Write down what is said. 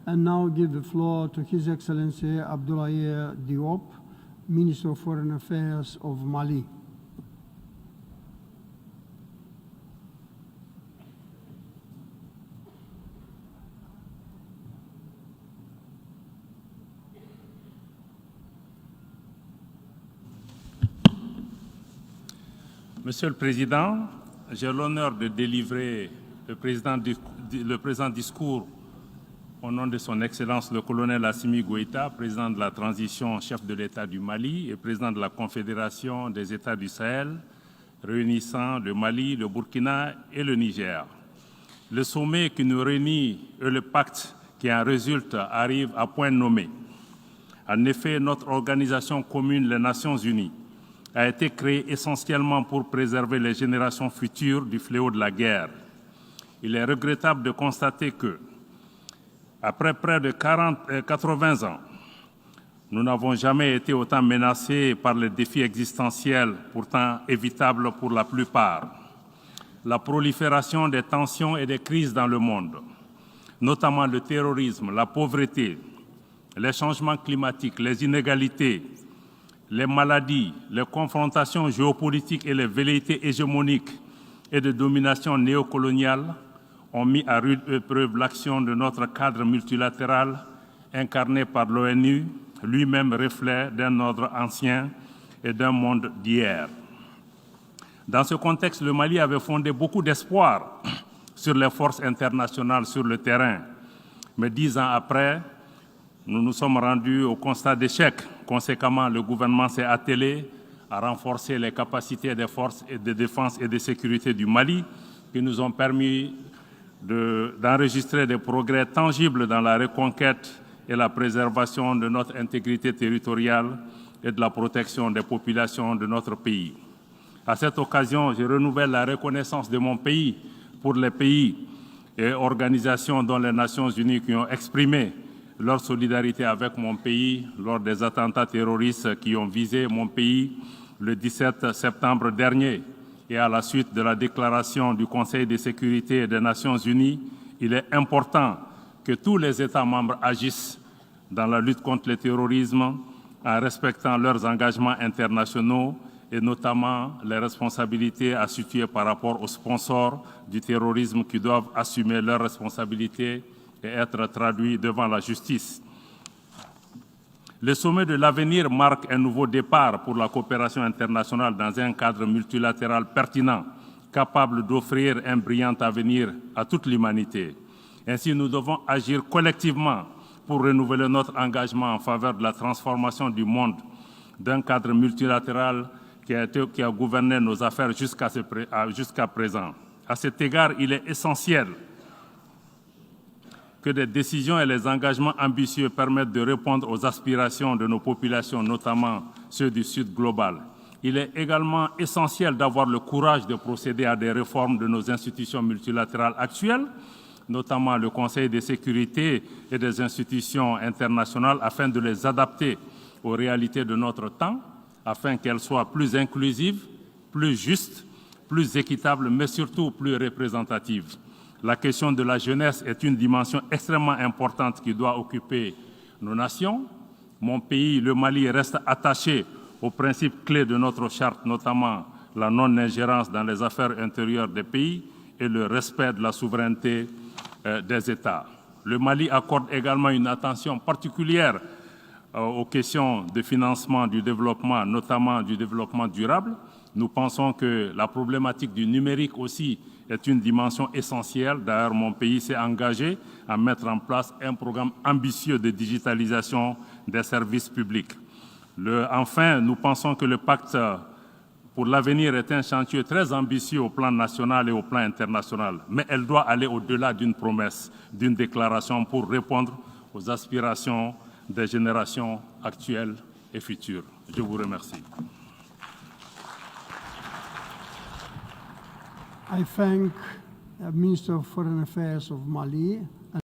and now give the floor to His Excellency Abdoulaye Diop, Minister of Foreign Affairs of Mali. Monsieur le Président, j'ai l'honneur de délivrer le présent discours au nom de son Excellence le colonel Assimi Goïta, président de la transition, chef de l'État du Mali et président de la Confédération des États du Sahel, réunissant le Mali, le Burkina et le Niger. Le sommet qui nous réunit et le pacte qui en résulte arrivent à point nommé. En effet, notre organisation commune, les Nations Unies, a été créée essentiellement pour préserver les générations futures du fléau de la guerre. Il est regrettable de constater que, après près de 80 ans, nous n'avons jamais été autant menacés par les défis existentiels, pourtant évitables pour la plupart. La prolifération des tensions et des crises dans le monde, notamment le terrorisme, la pauvreté, les changements climatiques, les inégalités, les maladies, les confrontations géopolitiques et les velléités hégémoniques et de domination néocoloniale ont mis à rude épreuve l'action de notre cadre multilatéral incarné par l'ONU, lui-même reflet d'un ordre ancien et d'un monde d'hier. Dans ce contexte, le Mali avait fondé beaucoup d'espoir sur les forces internationales sur le terrain. Mais 10 ans après, nous nous sommes rendus au constat d'échec. Conséquemment, le gouvernement s'est attelé à renforcer les capacités des forces de défense et de sécurité du Mali, qui nous ont permis d'enregistrer des progrès tangibles dans la reconquête et la préservation de notre intégrité territoriale et de la protection des populations de notre pays. À cette occasion, je renouvelle la reconnaissance de mon pays pour les pays et organisations dont les Nations Unies qui ont exprimé leur solidarité avec mon pays lors des attentats terroristes qui ont visé mon pays le 17 septembre dernier. Et à la suite de la déclaration du Conseil de sécurité des Nations Unies, il est important que tous les États membres agissent dans la lutte contre le terrorisme en respectant leurs engagements internationaux et notamment les responsabilités à situer par rapport aux sponsors du terrorisme qui doivent assumer leurs responsabilités et être traduits devant la justice. Le sommet de l'avenir marque un nouveau départ pour la coopération internationale dans un cadre multilatéral pertinent, capable d'offrir un brillant avenir à toute l'humanité. Ainsi, nous devons agir collectivement pour renouveler notre engagement en faveur de la transformation du monde d'un cadre multilatéral qui a gouverné nos affaires jusqu'à présent. À cet égard, il est essentiel que des décisions et les engagements ambitieux permettent de répondre aux aspirations de nos populations, notamment ceux du Sud global. Il est également essentiel d'avoir le courage de procéder à des réformes de nos institutions multilatérales actuelles, notamment le Conseil de sécurité et des institutions internationales, afin de les adapter aux réalités de notre temps, afin qu'elles soient plus inclusives, plus justes, plus équitables, mais surtout plus représentatives. La question de la jeunesse est une dimension extrêmement importante qui doit occuper nos nations. Mon pays, le Mali, reste attaché aux principes clés de notre charte, notamment la non-ingérence dans les affaires intérieures des pays et le respect de la souveraineté des États. Le Mali accorde également une attention particulière aux questions de financement du développement, notamment du développement durable. Nous pensons que la problématique du numérique aussi est une dimension essentielle. D'ailleurs, mon pays s'est engagé à mettre en place un programme ambitieux de digitalisation des services publics. Enfin, nous pensons que le pacte pour l'avenir est un chantier très ambitieux au plan national et au plan international, mais elle doit aller au-delà d'une promesse, d'une déclaration pour répondre aux aspirations des générations actuelles et futures. Je vous remercie. I thank the Minister of Foreign Affairs of Mali,